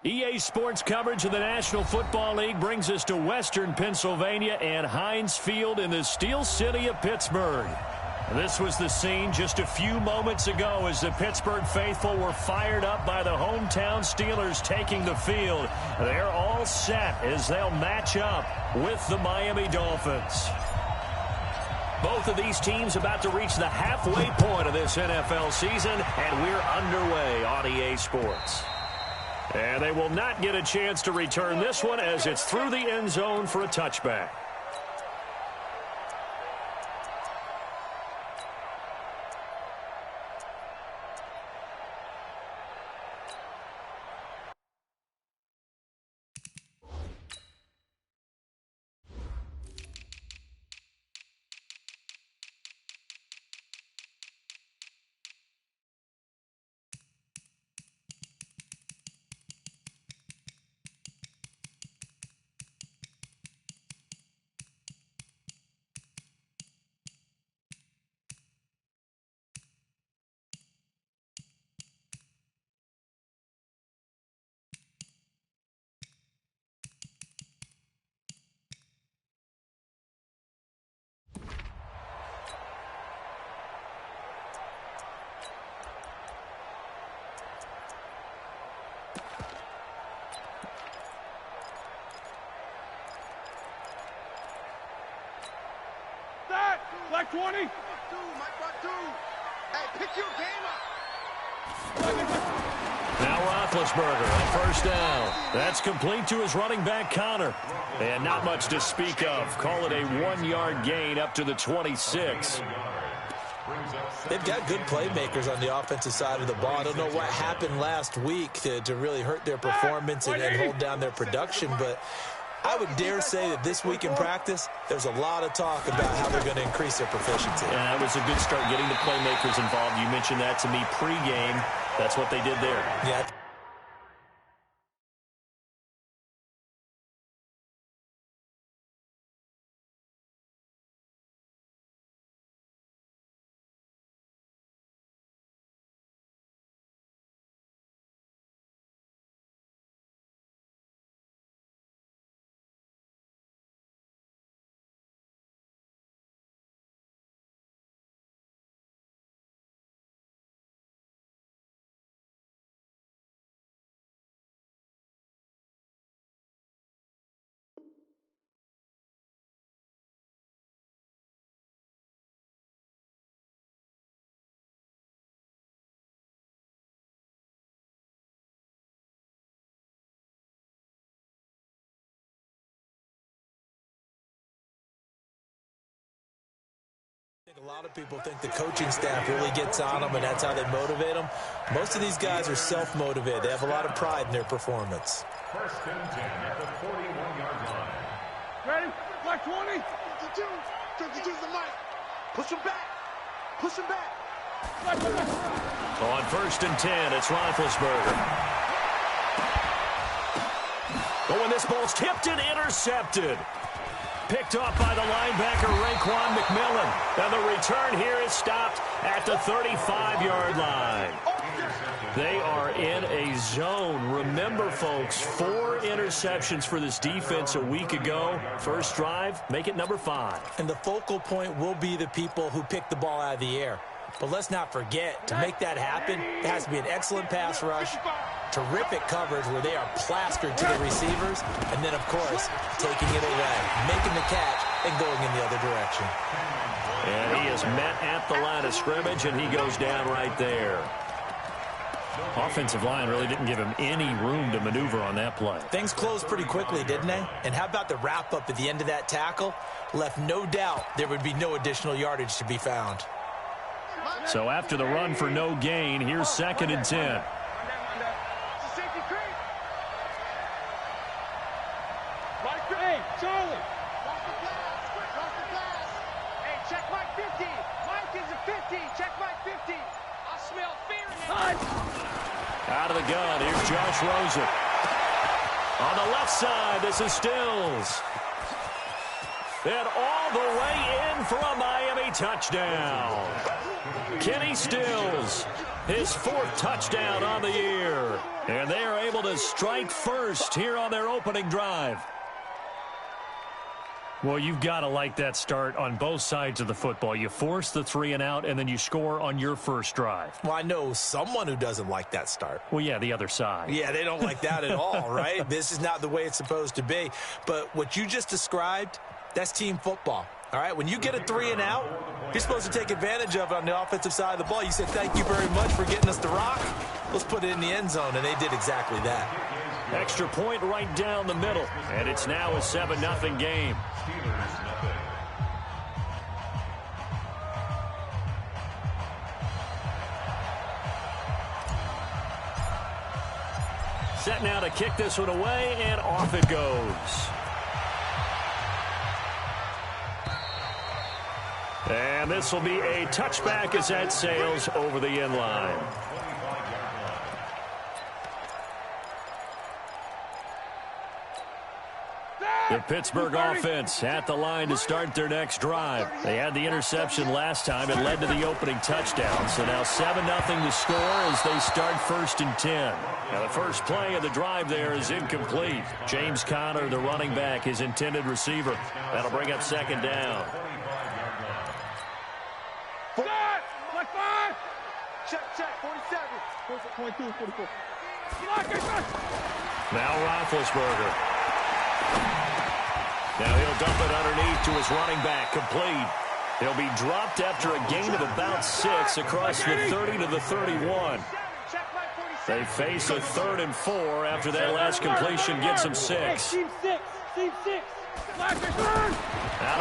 EA Sports coverage of the National Football League brings us to Western Pennsylvania and Heinz Field in the Steel City of Pittsburgh. This was the scene just a few moments ago as the Pittsburgh faithful were fired up by the hometown Steelers taking the field. They're all set as they'll match up with the Miami Dolphins. Both of these teams about to reach the halfway point of this NFL season, and we're underway on EA Sports. And they will not get a chance to return this one as it's through the end zone for a touchback. Black 20. Hey, pick your game up. Now Roethlisberger on first down. That's complete to his running back, Connor. And not much to speak of. Call it a 1-yard gain up to the 26. They've got good playmakers on the offensive side of the ball. I don't know what happened last week to really hurt their performance and hold down their production, but I would dare say that this week in practice, there's a lot of talk about how they're going to increase their proficiency. Yeah, that was a good start getting the playmakers involved. You mentioned that to me pregame. That's what they did there. Yeah. A lot of people think the coaching staff really gets on them, and that's how they motivate them. Most of these guys are self-motivated. They have a lot of pride in their performance. First and 10 at the 41-yard line. Ready? Black 20. 52's the mic. Push him back. Push him back. On first and 10, it's Roethlisberger. Oh, and this ball's tipped and intercepted. Picked off by the linebacker, Raekwon McMillan. And the return here is stopped at the 35-yard line. They are in a zone. Remember, folks, 4 interceptions for this defense a week ago. First drive, make it number 5. And the focal point will be the people who pick the ball out of the air. But let's not forget, to make that happen, it has to be an excellent pass rush, terrific coverage where they are plastered to the receivers, and then, of course, taking it away, making the catch, and going in the other direction. And he is met at the line of scrimmage, and he goes down right there. Offensive line really didn't give him any room to maneuver on that play. Things closed pretty quickly, didn't they? And how about the wrap-up at the end of that tackle? Left no doubt there would be no additional yardage to be found. So after the run for no gain, here's second and 10. Hey, Charlie. Hey, check Mike 50. Mike is a 50. Check Mike 50. I smell fear. Out of the gun, here's Josh Rosen. On the left side, this is Stills. And all the way in for a Miami touchdown. Kenny Stills, his 4th touchdown on the year. And they are able to strike first here on their opening drive. Well, you've got to like that start on both sides of the football. You force the 3 and out, and then you score on your first drive. Well, I know someone who doesn't like that start. Well, yeah, the other side. Yeah, they don't like that at all, right? This is not the way it's supposed to be. But what you just described, that's team football. All right, when you get a 3 and out, you're supposed to take advantage of it on the offensive side of the ball. You said, thank you very much for getting us the rock. Let's put it in the end zone, and they did exactly that. Extra point right down the middle, and it's now a 7-0 game. Set now to kick this one away, and off it goes. And this will be a touchback as that sails over the end line. The Pittsburgh offense at the line to start their next drive. They had the interception last time. It led to the opening touchdown. So now 7-0 to score as they start 1st and 10. Now the first play of the drive there is incomplete. James Conner, the running back, his intended receiver. That'll bring up 2nd down. Check, 47. 22, 44. Now Roethlisberger. Now he'll dump it underneath to his running back, complete. He'll be dropped after a gain of about 6 across the 30 to the 31. They face a 3rd and 4 after that last completion gets them 6. Out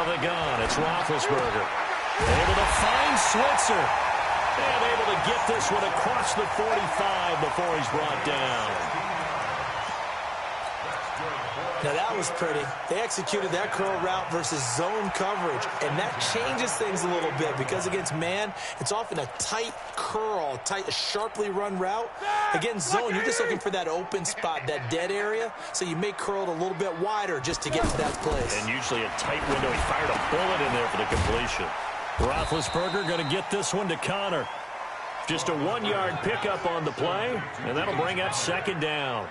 of the gun, it's Roethlisberger. Able to find Switzer. And able to get this one across the 45 before he's brought down. Now, that was pretty. They executed that curl route versus zone coverage, and that changes things a little bit because against man, it's often a tight curl, a sharply run route. Against zone, you're just looking for that open spot, that dead area, so you may curl it a little bit wider just to get to that place. And usually a tight window. He fired a bullet in there for the completion. Roethlisberger going to get this one to Conner. Just a 1-yard pickup on the play, and that'll bring up 2nd down.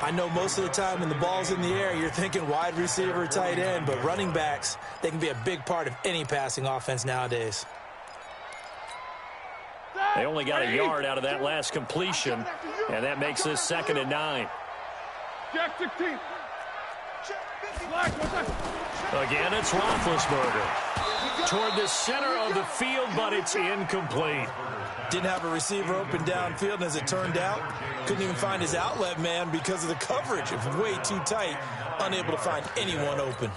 I know most of the time when the ball's in the air, you're thinking wide receiver, tight end, but running backs, they can be a big part of any passing offense nowadays. They only got a yard out of that last completion, and that makes this 2nd and 9. Again, it's Roethlisberger. Toward the center of the field, but it's incomplete. Didn't have a receiver open downfield, and as it turned out, couldn't even find his outlet man because of the coverage. It was way too tight, unable to find anyone open.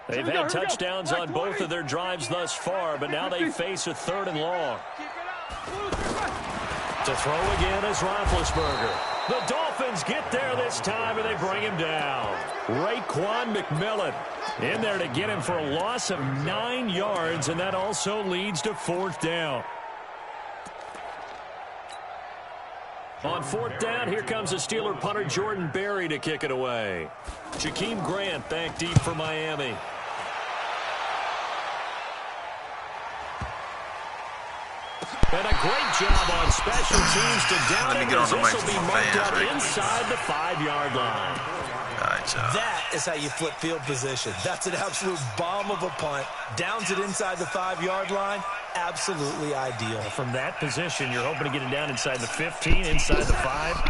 They've had touchdowns on both of their drives thus far, but now they face a 3rd and long. To throw again is Roethlisberger. The Dolphins get there this time, and they bring him down. Raekwon McMillan in there to get him for a loss of 9 yards, and that also leads to 4th down. On 4th down, here comes the Steeler punter Jordan Berry to kick it away. Jakeem Grant back deep for Miami. And a great job on special teams to down him as this will be marked up inside the 5-yard line. That is how you flip field position. That's an absolute bomb of a punt. Downs it inside the 5-yard line. Absolutely ideal. From that position, you're hoping to get it down inside the 15, inside the 5.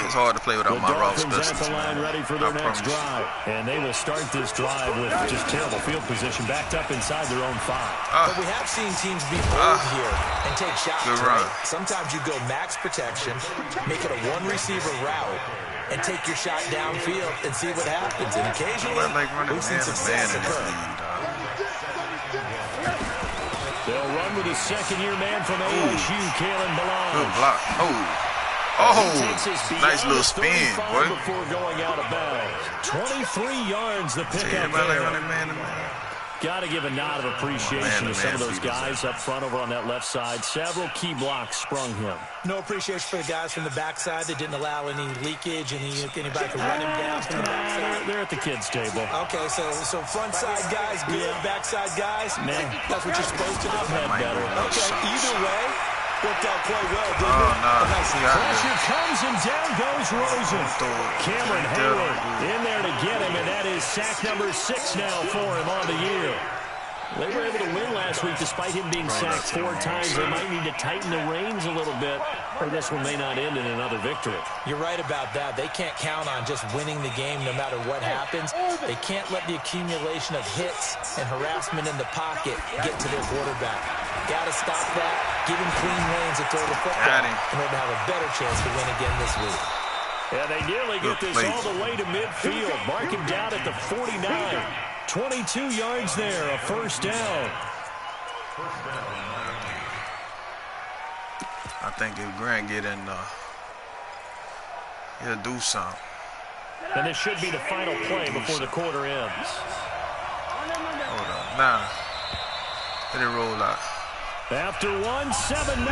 It's hard to play without my raw specialist. The Dolphins at the line ready for their next drive. And they will start this drive with just terrible field position backed up inside their own 5. But we have seen teams be bold here and take shots. Right? Sometimes you go max protection, make it a 1-receiver route, and take your shot downfield and see what happens. And occasionally, we've seen success occur. They'll run with a 2nd-year man from ASU, Kalen Ballage. Good block. Nice little spin, boy. Before going out of bounds. 23 yards the pickup there. Got to give a nod of appreciation to some of those guys up front over on that left side. Several key blocks sprung him. No appreciation for the guys from the backside that didn't allow any leakage, and anybody could run him down from the backside. They're at the kids' table. Okay, so front side guys good, backside guys, man, that's what you're supposed to do. Better. Okay, either way, worked out quite well, didn't it? No. Pressure comes and down goes Rosen. Cameron Hayward in there to get him, and that is sack number 6 now for him on the year. They were able to win last week despite him being sacked 4 times. They might need to tighten the reins a little bit, or this one may not end in another victory. You're right about that. They can't count on just winning the game no matter what happens. They can't let the accumulation of hits and harassment in the pocket get to their quarterback. Got to stop that. Give him clean lanes to throw the football in order to have a better chance to win again this week. Yeah, they nearly get this all the way to midfield. Mark him down at the 49. 22 yards there, a first down. I think if Grant get in, he'll do something. And this should be the final play before the quarter ends. Hold on. Nah. Let it roll out. After 1, 7-0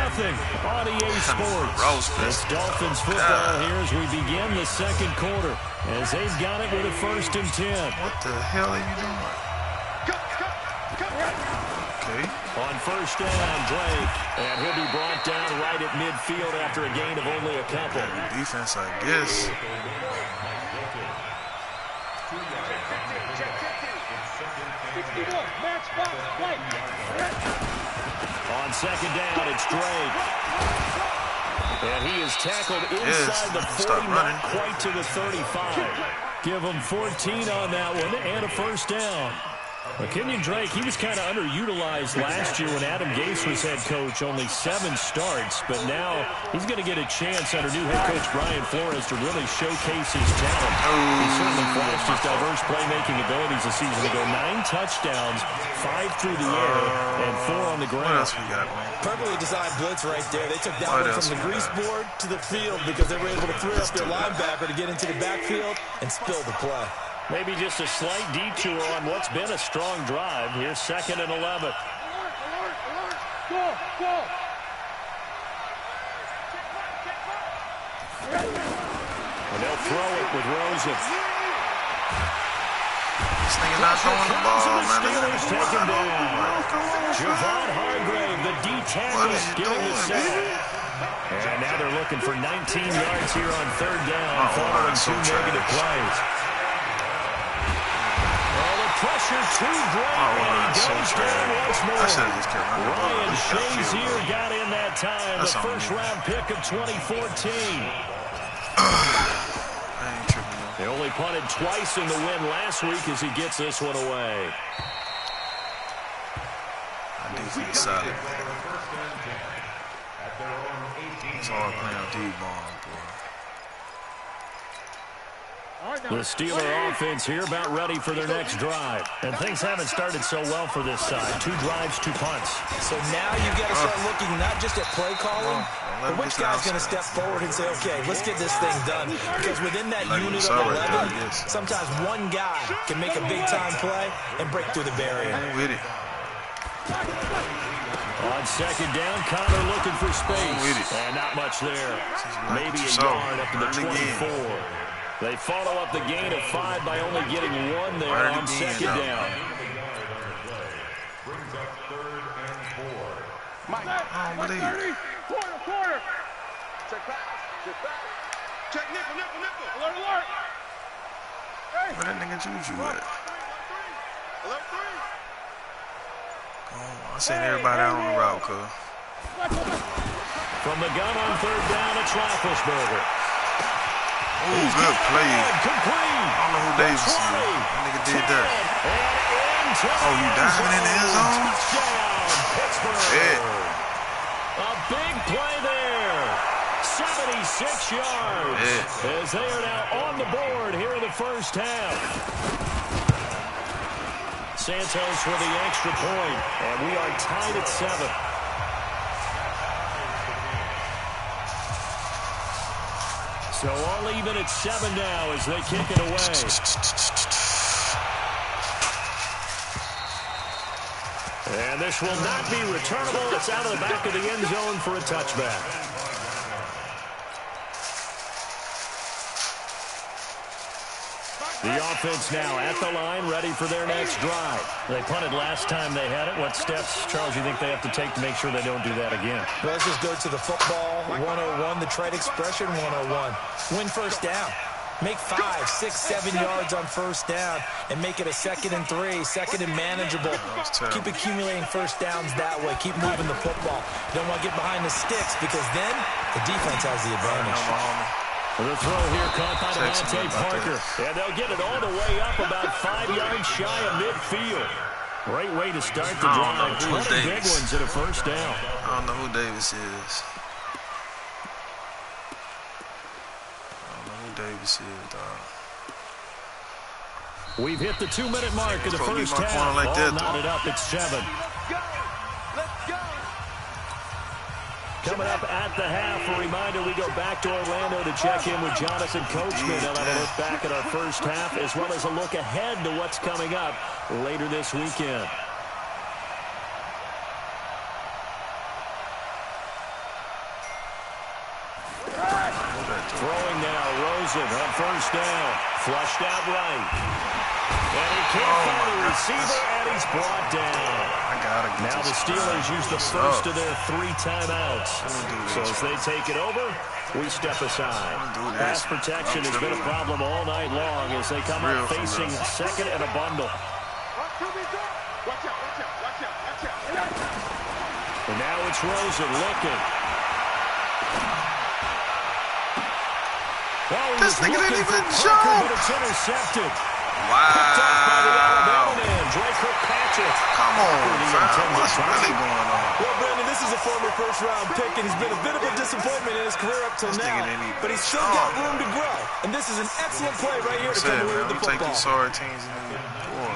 on EA Sports. It's Dolphins football here as we begin the second quarter. As they've got it with a 1st and 10. What the hell are you doing? Okay. On 1st down, Drake. And he'll be brought down right at midfield after a gain of only a couple. Defense, I guess. On 2nd down, it's Drake. And he is tackled inside the 40, not quite to the 35. Give him 14 on that one and a 1st down. Kenyon Drake, he was kind of underutilized last year when Adam Gase was head coach. Only 7 starts, but now he's going to get a chance under new head coach Brian Flores to really showcase his talent. He certainly flashed his diverse playmaking abilities a season ago. 9 touchdowns, 5 through the air, and 4 on the ground. What else we got, man? Perfectly designed blitz right there. They took that one from the grease board to the field because they were able to throw up their linebacker to get into the backfield and spill the play. Maybe just a slight detour on what's been a strong drive. Here's 2nd and 11. Alert. Go. And they'll throw it with Rosen. This nigga not throwing the ball, man. Steelers take him down. Javon Hargrave, the D-tackle, getting the sack. And now they're looking for 19 yards here on 3rd down following 2 negative plays. Pressure to Drake, and he goes down once more. Ryan Shazier got in that time, the first-round pick of 2014. They only punted twice in the win last week as he gets this one away. I think he's solid. It's hard playing D-ball, boy. The Steeler offense here about ready for their next drive. And things haven't started so well for this side. 2 drives, 2 punts. So now you've got to start looking not just at play calling, but which guy's going to step forward and say, okay, let's get this thing done. Because within that unit of 11, sometimes one guy can make a big-time play and break through the barrier. With it. On 2nd down, Connor looking for space. And not much there. Maybe a yard up to the 24. They follow up the gain of 5 by only getting 1 there on 2nd down. Brings up 3rd and 4. I don't believe it. Quarter. Check pass. Check nickel. Alert. Hey. Where that nigga Juju at? Alert 3. Oh, I seen everybody out on the route, cuz. From the gun on 3rd down, it's Roethlisberger. Oh, good play. Complete. I don't know who Davis is. That nigga did that. Oh, you diving in the end zone? Yeah. A big play there. 76 yards. Yeah. As they are now on the board here in the first half. Santos for the extra point. And we are tied at 7. So all even at 7 now as they kick it away. And this will not be returnable. It's out of the back of the end zone for a touchback. The offense now at the line, ready for their next drive. They punted last time they had it. What steps, Charles, you think they have to take to make sure they don't do that again? Well, let's just go to the football 101, the trade expression 101. Win first down. Make 5, 6, 7 yards on first down and make it a 2nd and 3, 2nd and manageable. Keep accumulating first downs that way. Keep moving the football. You don't want to get behind the sticks because then the defense has the advantage. The throw here caught by Devontae Parker. And they'll get it all the way up about 5 yards shy of midfield. Great way to start the drive. 20 big ones at a first down. I don't know who Davis is. Davis is, We've hit the 2-minute mark of the first half. Like All knotted up at 7. Coming up at the half, a reminder, we go back to Orlando to check in with Jonathan Coachman. They'll have a look back at our first half as well as a look ahead to what's coming up later this weekend. Throwing now, Rosen on first down. Flushed out right. And he can't find a receiver, and he's brought down. Now the Steelers use the first of their 3 timeouts. So as they take it over, we step aside. Pass protection has been a problem all night long as they come up facing 2nd and a bundle. And now it's Rosen looking. Oh, this nigga didn't even jump. But it's intercepted. Wow. Drake Kirkpatrick. Come on, fam. What's really going on? Well, Brandon, this is a former first-round pick, and he's been a bit of a disappointment in his career up till now. But he's still got room to grow. And this is an excellent play right here to come away with the football. Take these sorry teams in the war.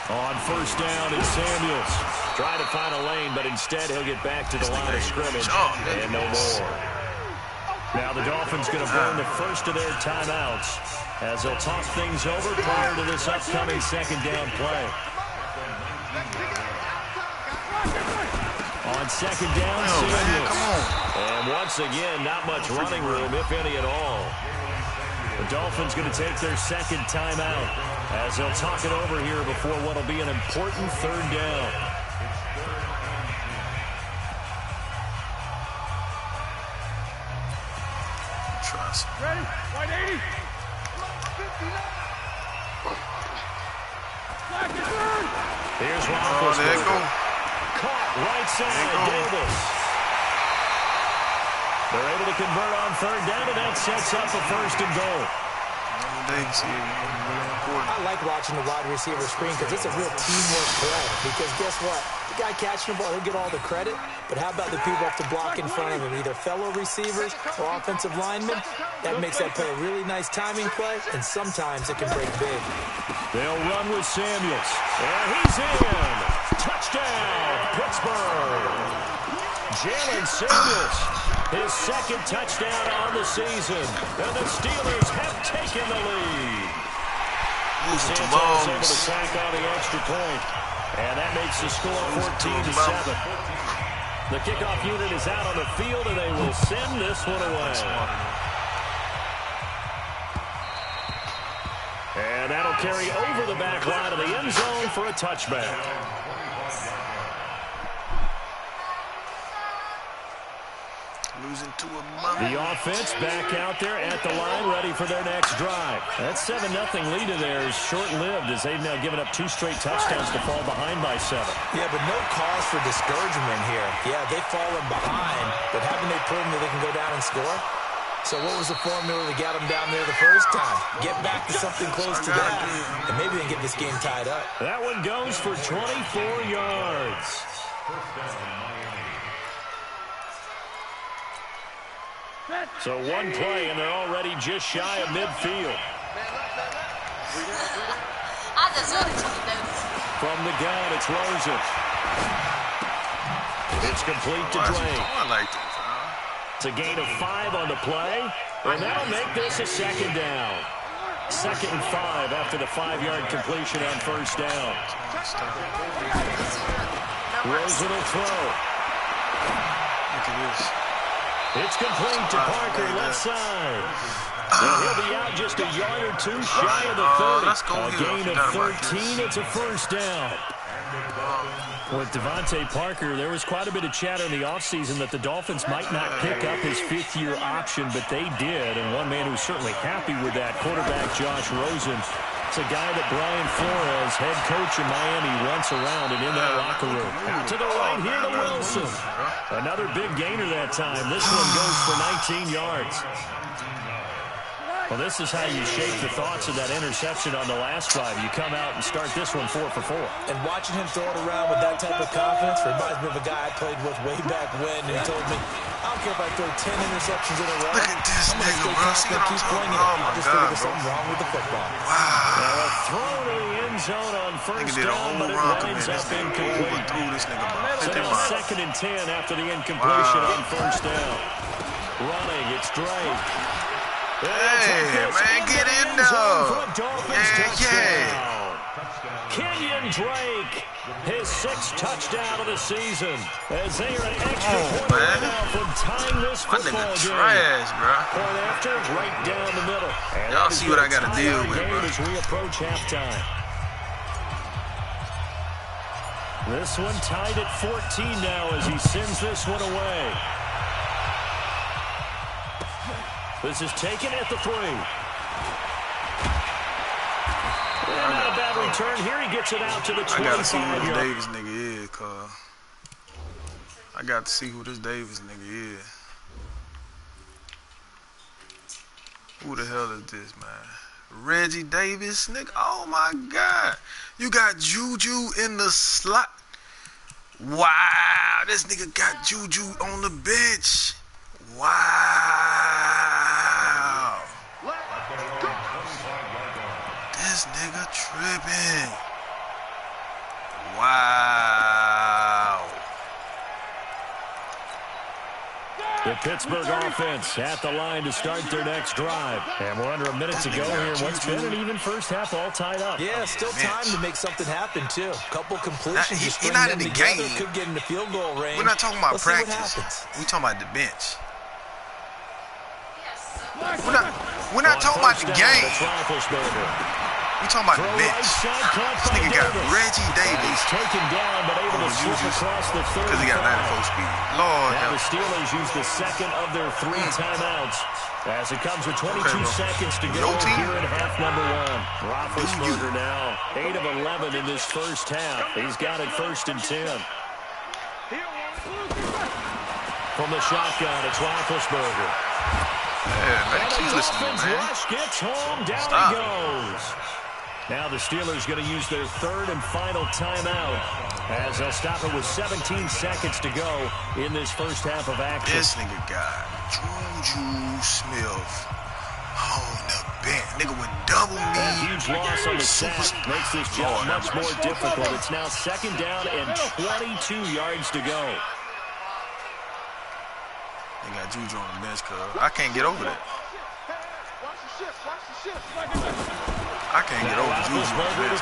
On first down, it's Samuels. Trying to find a lane, but instead he'll get back to the line of scrimmage. And no more. Now the Dolphins going to burn the first of their timeouts as they'll talk things over prior to this upcoming 2nd down play. On 2nd down, Samuels. And once again, not much running room, if any at all. The Dolphins going to take their 2nd timeout as they'll talk it over here before what will be an important 3rd down. Ready? 180. Here's Roethlisberger. There you go. Caught right side, Davis. They're able to convert on 3rd down, and that sets up a 1st and goal. I like watching the wide receiver screen because it's a real teamwork play. Because guess what? The guy catching the ball, he'll get all the credit. But how about the people up to block in front of him? Either fellow receivers or offensive linemen. That makes that play a really nice timing play, and sometimes it can break big. They'll run with Samuels. And he's in. Touchdown, Pittsburgh. Jalen Samuels, his 2nd touchdown on the season. And the Steelers have taken the lead. Santos able to tack on the extra point. And that makes the score 14-7. The kickoff unit is out on the field, and they will send this one away. And that'll carry over the back line of the end zone for a touchback. Losing to a mother. The offense back out there at the line, ready for their next drive. That 7-0 lead of theirs short-lived as they've now given up 2 straight touchdowns to fall behind by 7. Yeah, but no cause for discouragement here. Yeah, they've fallen behind, but haven't they proven that they can go down and score? So what was the formula that got them down there the first time? Get back to something close to that, and maybe they can get this game tied up. That one goes for 24 yards. So one play, and they're already just shy of midfield. From the gun, it's Rosen. It's complete to Drake. I like that. It's a gain of 5 on the play. And that'll make this a second down. 2nd and 5 after the 5-yard completion on first down. Rosen will throw. Look at this. It's complete to Parker, left side. And he'll be out just a yard or two shy of the 30. Let's go a gain of 13. It's a first down. With Devontae Parker, there was quite a bit of chatter in the offseason that the Dolphins might not pick up his 5th-year option, but they did. And one man who's certainly happy with that, quarterback Josh Rosen. It's a guy that Brian Flores, head coach in Miami, wants around and in that locker room. Out to the right here to Wilson. Another big gainer that time. This one goes for 19 yards. Well, this is how you shape the thoughts of that interception on the last drive. You come out and start this one 4 for 4. And watching him throw it around with that type of confidence reminds me of a guy I played with way back when, and he told me, I don't care if I throw 10 interceptions in a row. Look at this nigga, bro. See what I'm talking about? Oh, my just God, there's something wrong with the football. Now, a throw to the end zone on first down, but it winds up incomplete. So now 2nd and 10 after the incompletion on first down. Running, it's Drake. Hey, man, get in there. Yeah. Kenyon Drake, his 6th touchdown of the season, as they are an extra point now from tying this football game. Trash, bro. Point after, right down the middle. Y'all see what I got to deal with, bro. As we approach halftime. This one tied at 14 now as he sends this one away. This is taken at the 3. And not a bad return. Here he gets it out to the 25. I got to see who this Davis nigga is, cuz. I got to see who this Davis nigga is. Who the hell is this, man? Reggie Davis, nigga? Oh, my God. You got Juju in the slot. Wow. This nigga got Juju on the bench. Wow. This nigga tripping. Wow. The Pittsburgh offense at the line to start their next drive. And we're under a minute to go here. What's been an even first half all tied up. Yeah, still time to make something happen, too. Couple completions. He's not in the game. Could get in the field goal range. We're not talking about practice. We're talking about the bench. We're not talking about the game. We're talking about the bench. This nigga got Reggie Davis. Taken down, but able to slip across the 30. Because he got 94 speed. Lord now help. the Steelers use the 2nd of their 3 timeouts as it comes with 22 seconds to go here in half number 1. Roethlisberger now 8 of 11 in this first half. He's got it 1st and 10. From the shotgun, it's Roethlisberger. Yeah, man, keep listening, man. Rush gets home, down he goes. Now the Steelers going to use their 3rd and final timeout as they'll stop it with 17 seconds to go in this first half of action. This nigga got Juju Smith on the bench. Nigga with double A knee. huge loss on the sack makes this job much more difficult. It's now 2nd down and 22 yards to go. They got Juju on the bench, cuz. I can't get over that. I can't get over Juju on the bench,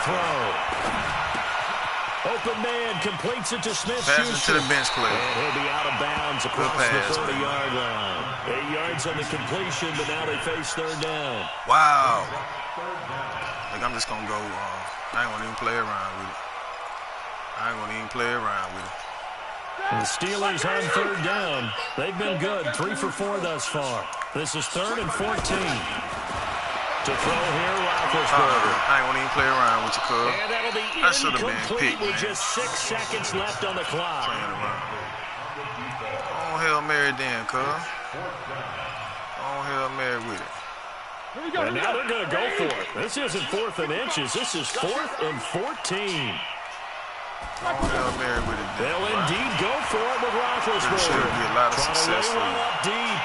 Open man completes it to Smith-Schuster. Pass it to the bench player. And he'll be out of bounds across the 30-yard line. 8 yards on the completion, but now they face 3rd down. Wow. Like, I'm just going to go. I ain't going to even play around with it. The Steelers on 3rd down. They've been good. 3 for 4 thus far. This is 3rd and 14. To throw here, Roethlisberger. I ain't going to even play around with you, cuz. And that'll be incomplete with just 6 seconds left on the clock. Oh, Hail Mary then, cuz. Oh, Hail Mary with it. And now they're going to go for it. This isn't 4th and inches. This is 4th and 14. They'll indeed go for it with Roethlisberger. There should be a lot of success run up deep.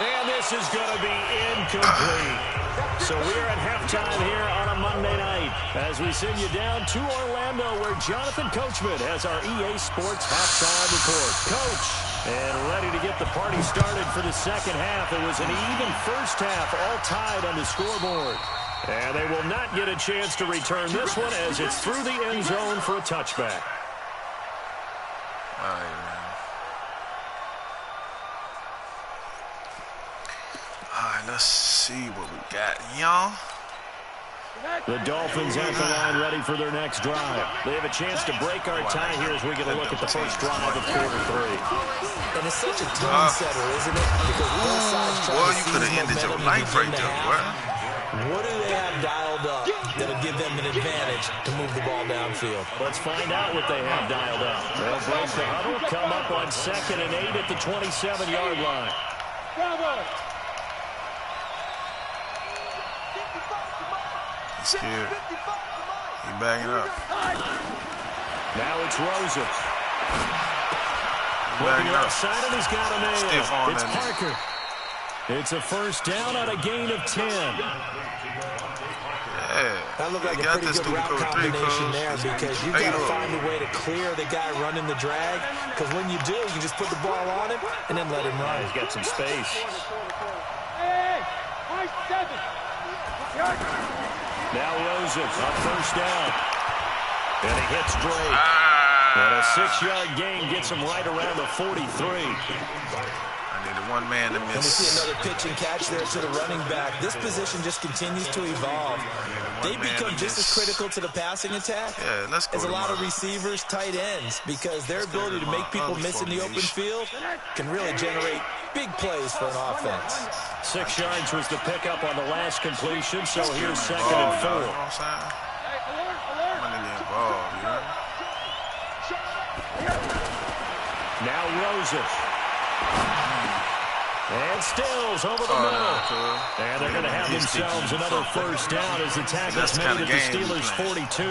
And this is going to be incomplete. So we're at halftime here on a Monday night as we send you down to Orlando where Jonathan Coachman has our EA Sports halftime report. Coach, and ready to get the party started for the second half. It was an even first half, all tied on the scoreboard. And they will not get a chance to return this one as it's through the end zone for a touchback. All right, man. All right, let's see what we got, y'all. The Dolphins at the line ready for their next drive. They have a chance to break our tie here as we get a look at the first drive of quarter 3. And it's such a tone setter, isn't it? Because both sides try to you could have ended your life right there, boy. What do they have dialed up that'll give them an advantage to move the ball downfield? Let's find out what they have dialed up. They'll break the huddle, come up on 2nd and 8 at the 27-yard line. He's scared. He's backing up. Now it's Rosen. Looking outside and he's got a man. It's Parker. It's a first down on a gain of 10. Yeah. That looked like a pretty good route combination there because you've got to find a way to clear the guy running the drag. Because when you do, you just put the ball on him and then let him run. He's got some space. Now Rosen on first down. And he hits Drake. And a 6-yard gain gets him right around the 43. One man to miss. And we see another pitch and catch there to the running back. This position just continues to evolve. They become just as critical to the passing attack as a lot of receivers, tight ends, because their ability to make people miss in the open field can really generate big plays for an offense. 6 yards was the pickup on the last completion, so here's 2nd and 4. Now Rosen. And Stills over the middle. And they're going to have themselves another first down as the tackle's made at the Steelers' 42.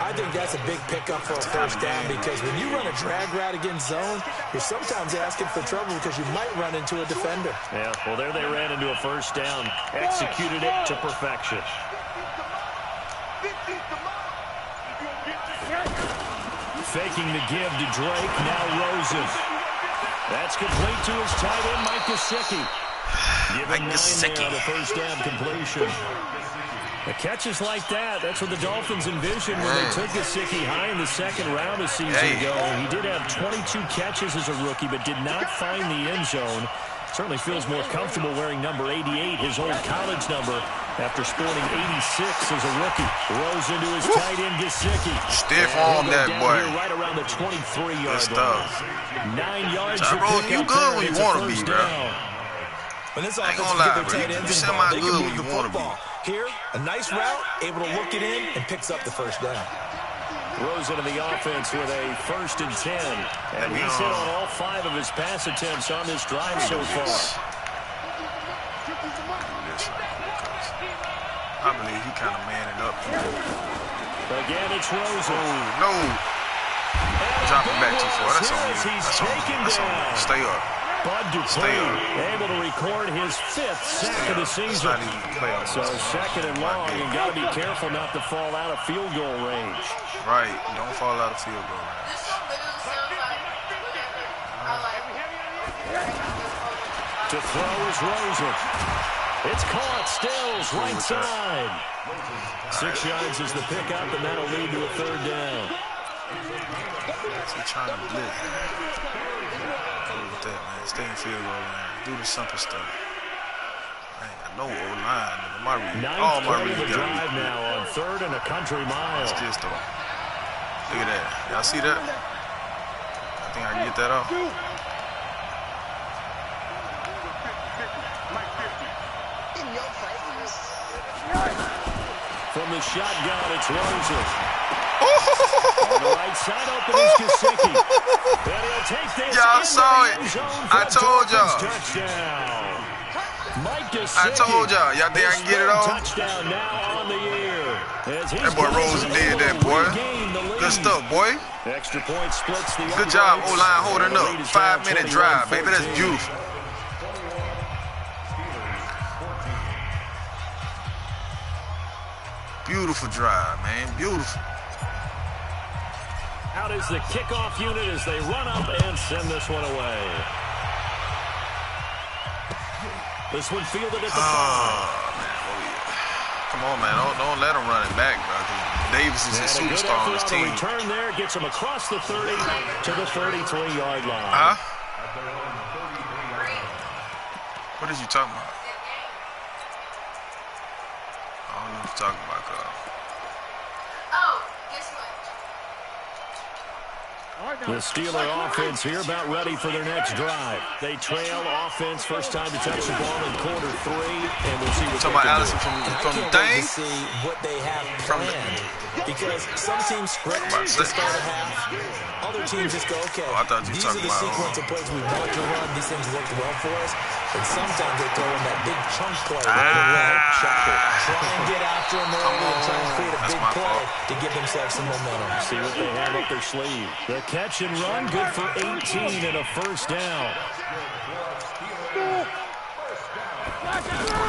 I think that's a big pickup for a first down because when you run a drag route against zone, you're sometimes asking for trouble because you might run into a defender. Yeah, well, there they ran into a first down. Executed it to perfection. Faking the give to Drake. Now Rosen. That's complete to his tight end, Mike Gesicki. Give him 9 there on the first down completion. The catches like that, that's what the Dolphins envisioned when they took Gesicki high in the 2nd round a season ago. He did have 22 catches as a rookie, but did not find the end zone. Certainly feels more comfortable wearing number 88, his old college number, after sporting 86 as a rookie. Rose into his tight end, Gesicki. Stiff on that boy. Right around the 23-yard line. 9 yards. You good when you want to be, bro. When this offense can get their tight ends involved, they can move the football. Here, a nice route, able to look it in, and picks up the first down. Rosen in the offense with a 1st and 10. And he's hit on all 5 of his pass attempts on this drive so far. I believe he kind of manning up. Again, it's Rosen. Oh, no. Drop it back too far. That's on you. That's on you. Stay up. Bud Dupree able to record his 5th sack of the season. So 2nd and long, you got to be careful not to fall out of field goal range. Right, don't fall out of field goal range. To throw is Rosen. It's caught, Stills, right side. 6 yards is the pickup, and that'll lead to a 3rd down. He's trying to blitz. That, man. Stay in field goal line. Do the simple stuff. I ain't got no O-line. My read. All my read drive now on 3rd and a country mile. Look at that. Y'all see that? I think I can get that off. From the shotgun, it's Rosen. On the right side, open is Gesicki. And he'll take this. Y'all saw it. I told y'all. I told y'all. Y'all think I can get it off? Touchdown now on the year. That boy Rosen did that, boy. Good Good stuff, boy. Extra point splits the Good job, uprights. O-line holding up. 5-minute drive, baby. That's beautiful. Beautiful drive, man. Beautiful. Out is the kickoff unit as they run up and send this one away. This one fielded at the 5. Man. Come on, man. Don't let him run it back, bro. Davis is a superstar on his team. Return there gets him across the 30 to the 33-yard line. Huh? What is you talking about? I don't know what you're talking about, cuz. Oh, guess what? The Steeler offense here about ready for their next drive. They trail offense, first time to touch the ball in quarter 3, and we'll see what's talking about Allison from the thing. See what they have planned, because some teams script to start a half, other teams just go, okay, I thought you these were are talking the about sequence of plays we want to run. These things worked well for us, and sometimes they throw in that big chunk play right away. Try and get after them early and try and create a big play to give themselves some momentum. See what they have up their sleeve. The catch and run, good for 18 and a first down.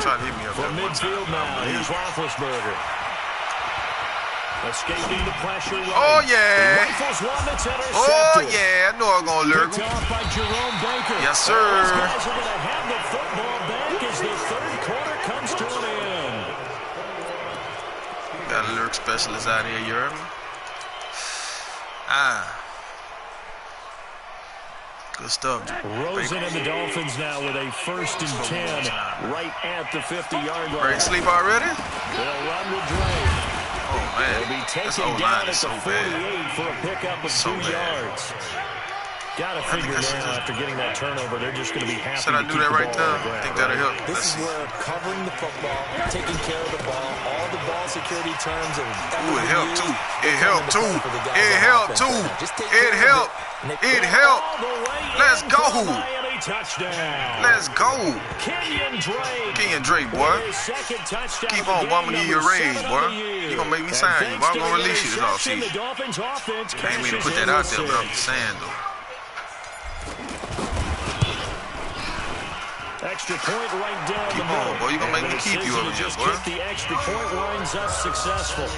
Try to hit me up From midfield now, here's Roethlisberger. Escaping the pressure. Oh, yeah. Rifles one that's intercepted. Oh, yeah. I know I'm going to lurk. Picked off by Jerome Baker. Yes, sir. Those guys are going to have the football back as the third quarter comes to an end. Got a lurk specialist out here, you heard me? Good stuff. Rosen and the Dolphins now with a 1st and 10 right at the 50-yard line. Ready to sleep already? They'll run with Drake. Oh, man. They'll be This taken O-line down at is the so 48 bad. for a pickup of 2 yards. Got to figure now after getting that turnover, they're just going to be happy Should I to do keep that the right ball there? on the I think ground. that'll help. This Let's is see. where covering the football, taking care of the ball, all the ball security terms of Ooh, it helped too. It helped too. It helped too. It helped. It helped. Let's go. Miami touchdown. Let's go. Kenyon Drake. Kenyon Drake, boy. His second touchdown Keep of the on, boy. I'm game, going to give you a number raise, 7 boy. on the year. You going to make me And sign you, boy. I'm thanks going to the release you this interception, offseason. The Dolphins offense I ain't mean to put cashes that in out with there, but I'm 6. just saying, though. Extra point right down Keep the middle. on, boy. You gonna make me keep you And over the here, decision to boy. just kick the extra point winds up successful.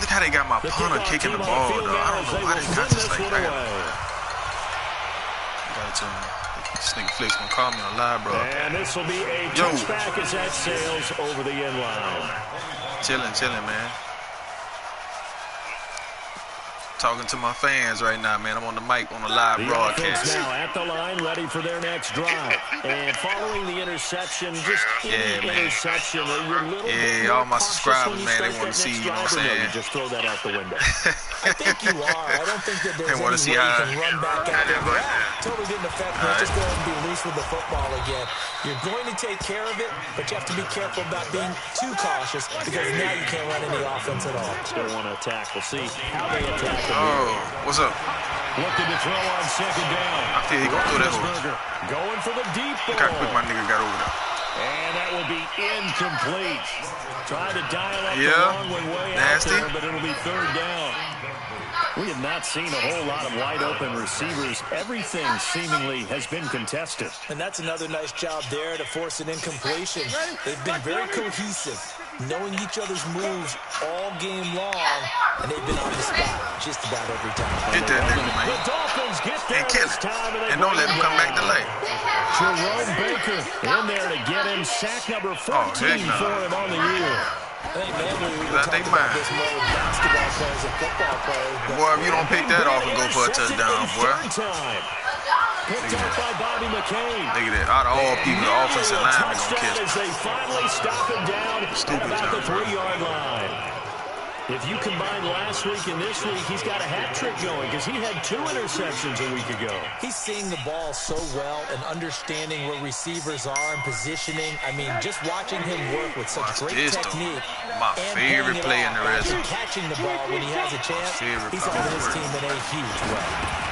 Look how they got my The punter kickoff kicking the team on ball, field though. now I don't as know they why will they got send this this like one that. away. Got it to him. This nigga Flex gonna call me on live, bro. And this will be a Yo. touchback as that sails over the end line. Chilling, man. Talking to my fans right now, man. I'm on the mic on the live The broadcast. offense now at the line, ready for their next drive. And following the interception, just any man. interception, you're a little bit all more my cautious subscribers, when you man, they start wanna that see, next you know what I'm drive, or no, saying? you just throw that out the window. I think you are. I don't think that there's They any wanna way see you how- can run back out there. Totally didn't affect me. Just go ahead and be loose with the football again. You're going to take care of it, but you have to be careful about being too cautious because now you can't run any offense at all. Still want to attack. We'll see how they attack him. Oh, what's up? Looking to throw on second down. I feel he gonna throw that hole. Roethlisberger going for the deep ball. Look how quick my nigga got over there. And that will be incomplete. Trying to dial up Yeah, the long one way nasty. out there, but it'll be 3rd down. We have not seen a whole lot of wide-open receivers. Everything seemingly has been contested. And that's another nice job there to force an incompletion. They've been very cohesive, knowing each other's moves all game long, and they've been on the spot just about every time. Get that nigga, The man. Dolphins get there And kill this it. time. And don't let him come back to late. Jerome Baker in there to get him. Sack number 14 heck no. for him on the year. Hey, man, we were That talking they about mine. this more with basketball players and football players. but Boy, if you don't pick that off and go for a touchdown, boy. Picked up by Bobby McCain. Nigga, that out of all people, the offensive lineman gonna Touchdown catch as they finally stop him down Stupid at about the time, bro. 3-yard line. If you combine last week and this week, he's got a hat trick going because he had 2 interceptions a week ago. He's seeing the ball so well and understanding where receivers are and positioning. I mean, just watching him work with such great technique. My favorite play in the rest. Catching the ball when he has a chance, he's on his team in a huge way.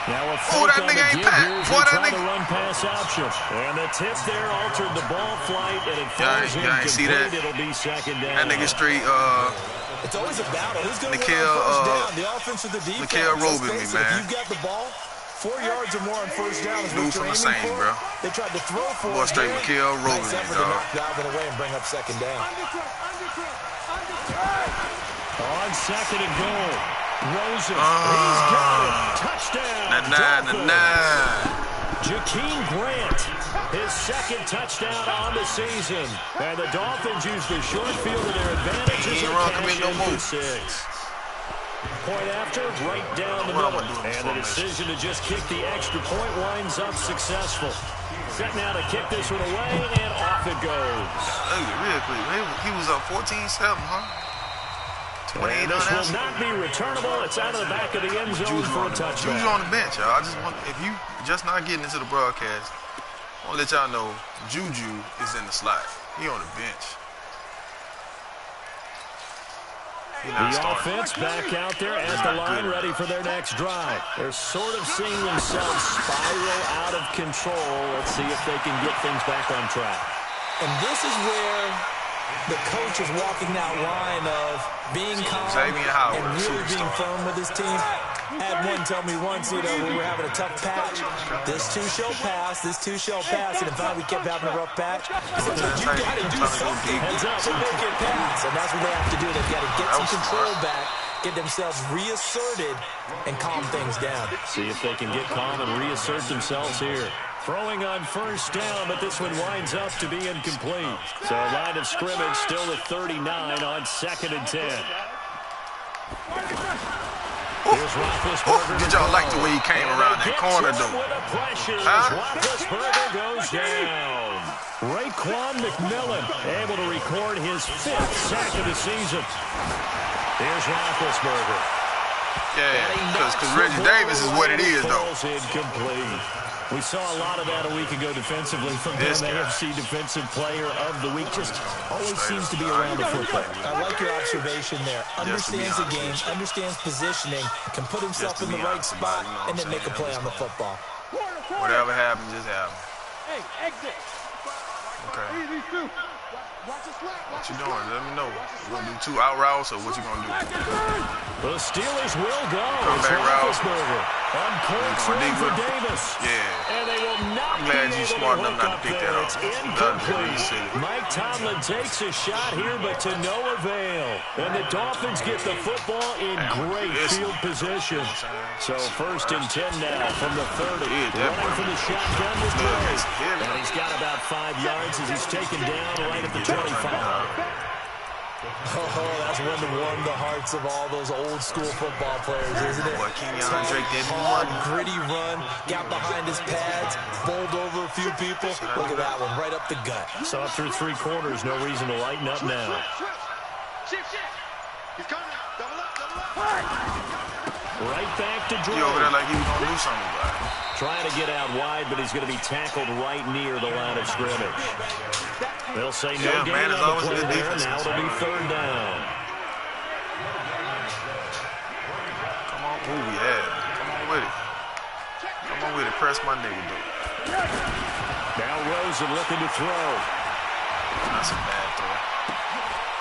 Now a fake on the give here as they try to run pass option. And the tip there altered the ball flight, and it falls incomplete. It'll be second down. That nigga straight, it's always a battle. Who's going to win on first down? The offense or the defense? Nikhil Robin me, man. If you've got the ball, 4 yards or more on first down is what you're aiming for. Bro. They tried to throw for it. Straight Nikhil Robin me, dog. Knock that away and bring up second down. On second and goal, Rosen. He's got it. Touchdown. Jakeem Grant, his second touchdown on the season. And the Dolphins use the short field to their advantage as they cash in for 6. Point after, right down the middle. And the decision to just kick the extra point winds up successful. Set now to kick this one away, and off it goes. Real quick, he was up 14-7, huh? And this will not be returnable. It's out of the back of the end zone for a touchdown. Juju on the bench, y'all. I just want, if you just not getting into the broadcast, I want to let y'all know Juju is in the slot. He on the bench. The offense back out there at the line, ready for their next drive. They're sort of seeing themselves spiral out of control. Let's see if they can get things back on track. And this is where the coach is walking that line of being calm and really being firm with his team. Had one tell me once, we were having a tough patch. This too shall pass. And in fact, we kept having a rough patch. He said, you got to do something to make it pass. And that's what they have to do. They've got to get some control back, get themselves reasserted, and calm things down. See if they can get calm and reassert themselves here. Throwing on first down, but this one winds up to be incomplete. So line of scrimmage still at 39 on 2nd and 10. Here's Roethlisberger. Did y'all like the way he came around that corner, though? Roethlisberger goes down. Raekwon McMillan able to record his 5th sack of the season. Here's Roethlisberger. Yeah, because Reggie Davis is what it is, though. Incomplete. We saw a lot of that a week ago defensively from him, AFC Defensive Player of the Week. Just always seems to be around the football. I like your observation there. Understands the game, understands positioning, can put himself in the right spot, and then make a play on the football. Whatever happens, just happens. Hey, exit. Okay. What you doing? Let me know. You gonna do 2 out routes, or what you gonna do? The Steelers will go. Comeback route. On court swing for Davis. Yeah. And they will not I'm glad you smart enough not to pick that It's up. incomplete. Mike Tomlin takes a shot here, but to no avail. And the Dolphins get the football in great field position. So 1st and 10 now from the 30. Running for the shotgun with Gray. And he's got about 5 yards as he's taken down right at the 25. Oh, that's one to warm the hearts of all those old school football players, isn't it? Hard, gritty run, got behind his pads, bowled over a few people. Look at that one, right up the gut. So through 3 quarters, no reason to lighten up now. He's coming. Double up. Right back to Drew. He over there like he was going to do something about it. Trying to get out wide, but he's going to be tackled right near the line of scrimmage. They'll say no gain on the play there, and now it'll be 3rd down. Come on, move your ass. Come on with it. Come on with it. Press my nigga, dude. Now Rosen looking to throw. That's a bad throw.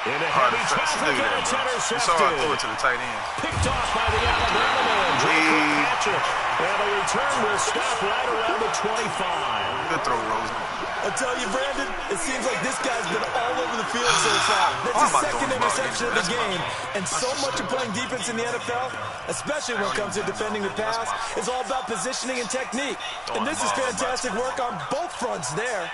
In a heavy traffic, and it's intercepted. You saw I throw it to the tight end. Picked off by the Alabama man. And the return will stop right around the 25. Good throw, Rosen. I tell you, Brandon, it seems like this guy's been all over the field so far. That's his 2nd interception of the game. And so much of playing defense in the NFL, especially when it comes to defending the pass, is all about positioning and technique. And this is fantastic work on both fronts there.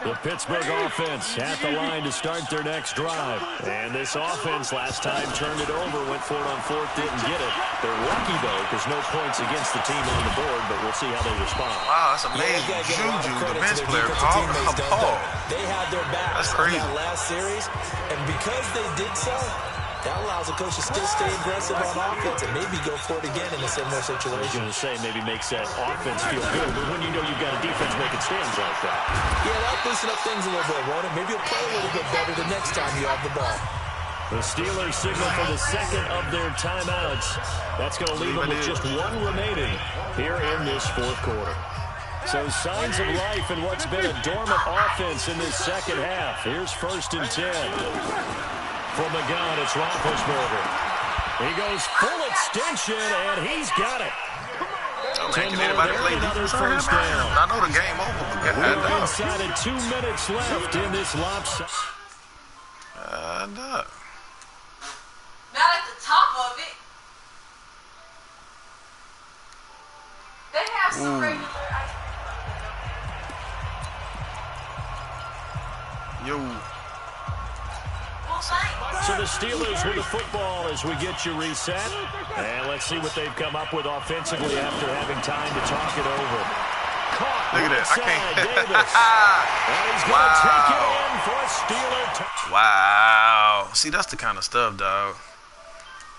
The Pittsburgh offense at the line to start their next drive. And this offense last time turned it over, went for it on 4th, didn't get it. They're lucky, though, because no points against the team on the board, but we'll see how they respond. Wow, that's amazing. Juju, the bench player, Paul. They had their back in that last series, and because they did so, That allows the coach to still stay aggressive on offense and maybe go for it again in a similar situation. I was going to say maybe makes that offense feel good, but when you know you've got a defense making stands like that. Yeah, that'll loosen up things a little bit, won't it? Maybe you'll play a little bit better the next time you have the ball. The Steelers signal for the second of their timeouts. That's going to leave them with just one remaining here in this fourth quarter. So signs of life in what's been a dormant offense in this second half. Here's 1st and 10. From the gun, it's Roethlisberger. He goes full extension, and he's got it. Oh, man, can anybody play defense on him? I know the game over, but we're inside of 2 minutes left in this lopsided. Not at the top of it. They have some regular. Yo. So the Steelers with the football as we get you reset. And let's see what they've come up with offensively after having time to talk it over. Caught look at that. I can't. Davis. And he's going to take it in for a Steeler. Wow. See, that's the kind of stuff, dog.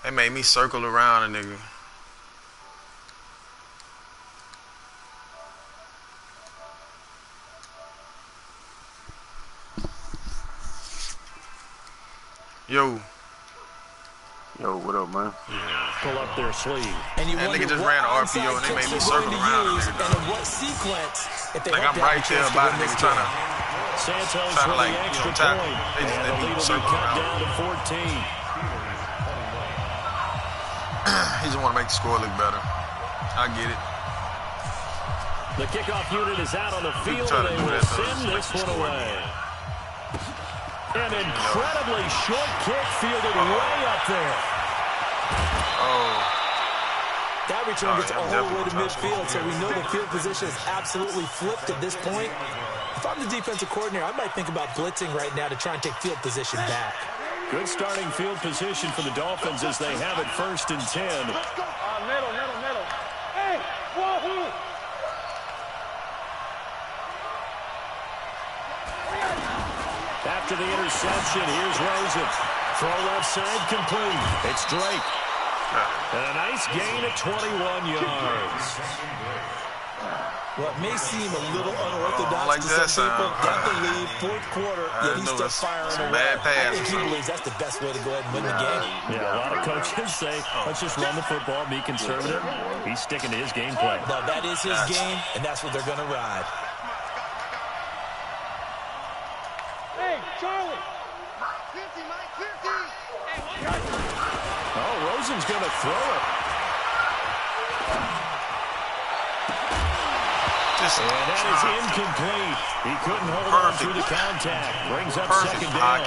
They made me circle around a nigga. Yo. Yo, what up, man? Yeah. Pull up their sleeve. And you nigga just ran an RPO and they made me circle around. And in what sequence? If they like I'm right there about nigga trying to Santos for like, the extra point. They And the lead will be cut down to 14. He just want to make the score look better. I get it. The kickoff unit is out on the field, and they will send this one away. An incredibly short kick fielded way up there. Oh. That return gets all the way to midfield, so we know the field position is absolutely flipped at this point. If I'm the defensive coordinator, I might think about blitzing right now to try and take field position back. Good starting field position for the Dolphins as they have it 1st and 10. Middle. Hey, whoa. After the interception, here's Rosen. Throw left side complete. It's Drake. And a nice gain at 21 yards. Well, it may seem a little unorthodox to some people. Got the lead, fourth quarter, yet he's still firing away. I think he believes that's the best way to go ahead and win the game. Yeah, a lot of coaches say, let's just run the football, be conservative. He's sticking to his game plan. No, that is his game, and that's what they're going to ride. Hey, Charlie. Oh, Rosen's going to throw it. And that is incomplete. He couldn't hold on through the contact. Brings up second down.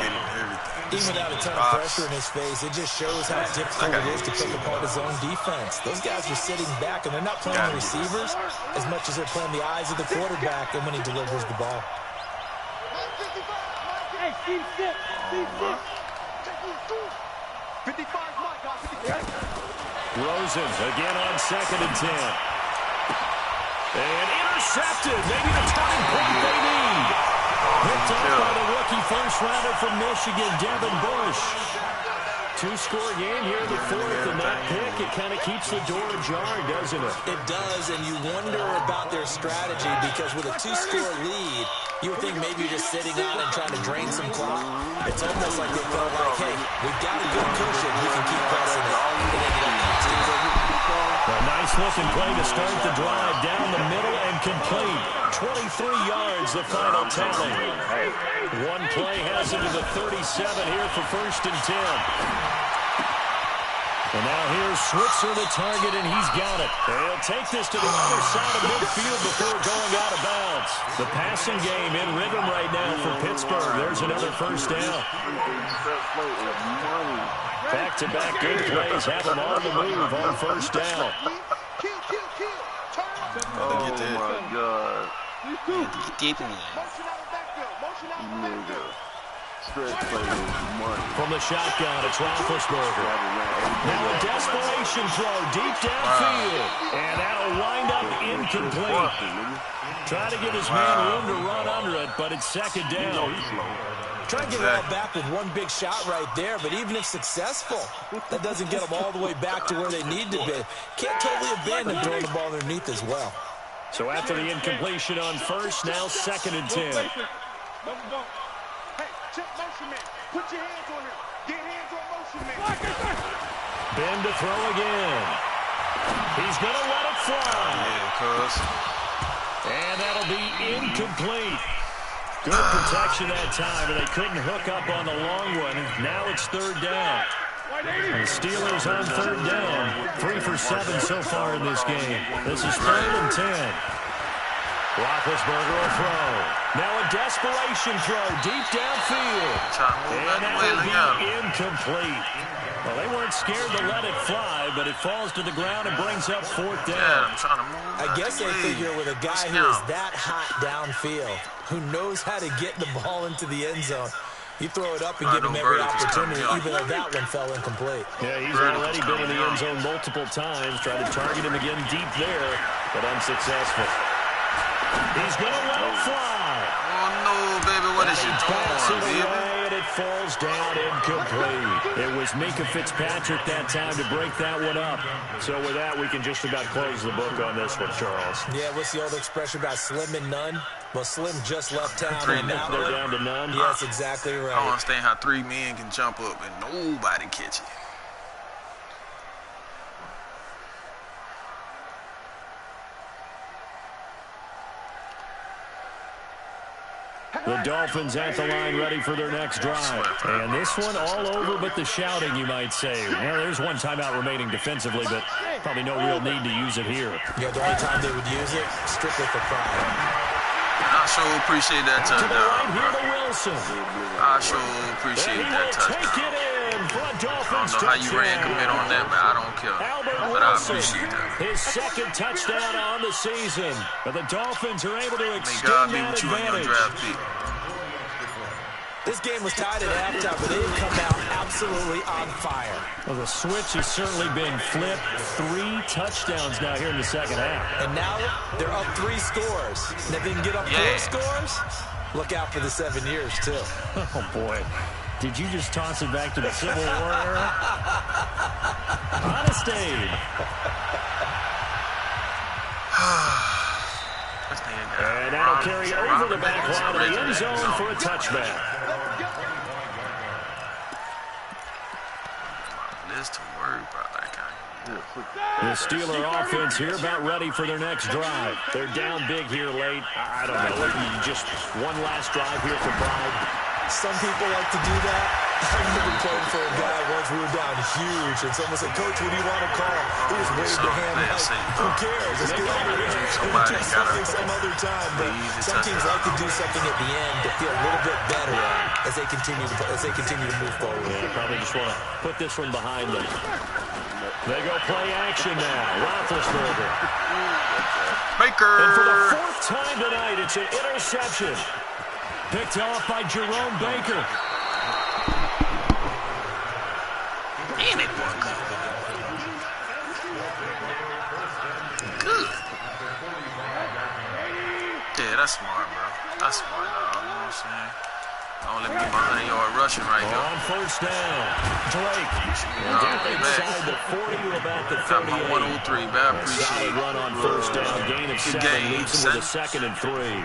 Even without a ton of pressure in his face, it just shows how difficult it is to pick apart his own defense. Those guys are sitting back, and they're not playing the receivers as much as they're playing the eyes of the quarterback and when he delivers the ball. Hey, Steve 6. 55 Mike, 55. Rosen again on 2nd and 10. And intercepted. Maybe the turning point they need. Picked up by the rookie first-rounder from Michigan, Devin Bush. 2-score game here in the fourth, and that pick, it kind of keeps the door ajar, doesn't it? It does, and you wonder about their strategy because with a 2-score lead, you would think maybe you're just sitting on and trying to drain some clock. It's almost like they felt like, hey, we've got a good cushion. We can keep pressing it. A nice-looking play to start the drive down the middle and complete. 23 yards, the final tally. One play has him to the 37 here for 1st and 10. And now here's Switzer to target, and he's got it. They'll take this to the other side of midfield before going out of bounds. The passing game in rhythm right now for Pittsburgh. There's another first down. Back-to-back good plays have them on the move on first down. Oh, my God. Deep in From the shotgun, it's Roethlisberger. Now a desperation throw deep downfield. And that'll wind up incomplete. Trying to give his man room to run under it, but it's second down. Try to get it all back with one big shot right there, but even if successful, that doesn't get them all the way back to where they need to be. Can't totally abandon throwing the ball underneath as well. So after the incompletion on first, now 2nd and 10. Hey, check motion man. Put your hands on him. Get hands on motion man. Ben to throw again. He's going to let it fly. And that'll be incomplete. Good protection that time, but they couldn't hook up on the long one. Now it's 3rd down. The Steelers on 3rd down. 3 for 7 so far in this game. This is 3rd and 10. Roethlisberger will throw. Now a desperation throw deep downfield. And that will be incomplete. Well, they weren't scared to let it fly, but it falls to the ground and brings up 4th down. I guess they figure with a guy who is that hot downfield, who knows how to get the ball into the end zone, you throw it up and give him every opportunity, even though that one fell incomplete. Yeah, he's already been in the end zone multiple times, tried to target him again deep there, but unsuccessful. He's going to let it fly. Oh, no, baby, what is you doing, baby? And it falls down incomplete. It was Minkah Fitzpatrick that time to break that one up. So with that, we can just about close the book on this one, Charles. Yeah, what's the old expression about slim and none? Well, Slim just left town. And now they're down to none. Yes, exactly right. I don't understand how 3 men can jump up and nobody catch it. The Dolphins at the line ready for their next drive. And this one all over but the shouting, you might say. Well, there's one timeout remaining defensively, but probably no real need to use it here. Yeah, the only time they would use it, strictly for pride. I sure appreciate that touchdown. Right here to Wilson. I sure appreciate that touchdown. Take it in for a Dolphins I don't know how you ran commit on that, but I don't care. But I appreciate that. His 2nd touchdown on the season. But the Dolphins are able to extend that advantage. This game was tied at halftime, but they've come out absolutely on fire. Well, the switch has certainly been flipped. 3 touchdowns now here in the 2nd half. And now they're up 3 scores. And if they can get up 4 scores, look out for the 7 years, too. Oh, boy. Did you just toss it back to the Civil War era? Honest Abe. And that'll carry over the back line of the end zone for a touchback. The Steeler offense here about ready for their next drive. They're down big here late. I don't know. Just one last drive here for pride. Some people like to do that. I remember playing for a guy once. We were down huge, and someone said, "Coach, what do you want to call?" He just waved a hand like, "Who cares? Let's get over here. We'll do something some other time." But some teams like to do something at the end to feel a little bit better as they continue to move forward. Yeah, probably just want to put this one behind them. They go play action now. Roethlisberger. Baker. And for the 4th time tonight, it's an interception. Picked off by Jerome Baker. Damn it, boy. Good. Yeah, that's smart, bro. That's smart, dog. You know what I'm saying? Don't let me get my 100-yard rushing right here. On 1st down, Drake. Down inside the 40 to about the 38. Got my 103, man. I appreciate it. Run on 1st down, gain of 7, leads him with a 2nd and 3.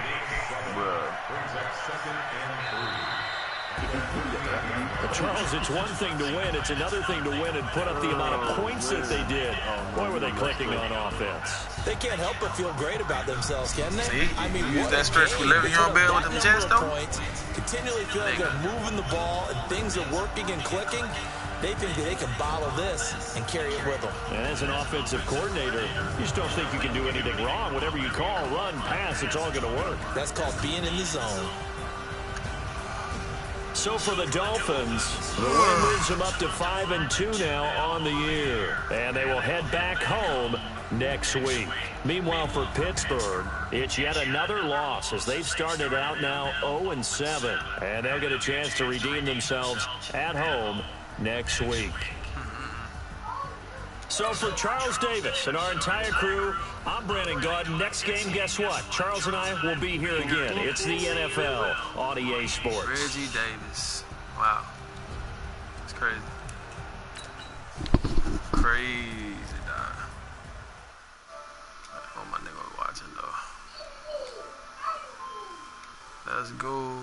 But Charles, it's one thing to win. It's another thing to win and put up the amount of points that they did. Boy, were they clicking on offense. They can't help but feel great about themselves, can they? See? I mean, use that stretch for Le'Veon Bell with them Jets, though. Continually feel like they're moving the ball and things are working and clicking. They think that they can bottle this and carry it with them. And as an offensive coordinator, you just don't think you can do anything wrong. Whatever you call, run, pass, it's all going to work. That's called being in the zone. So for the Dolphins, the win moves them up to 5-2 now on the year. And they will head back home next week. Meanwhile, for Pittsburgh, it's yet another loss as they've started out now 0-7. And they'll get a chance to redeem themselves at home next week. So for Charles Davis and our entire crew, I'm Brandon Gaudin. Next game, guess what? Charles and I will be here again. It's the NFL on EA Sports. Reggie Davis. Wow. It's crazy. Crazy, dog. Oh, my nigga was watching, though. Let's go.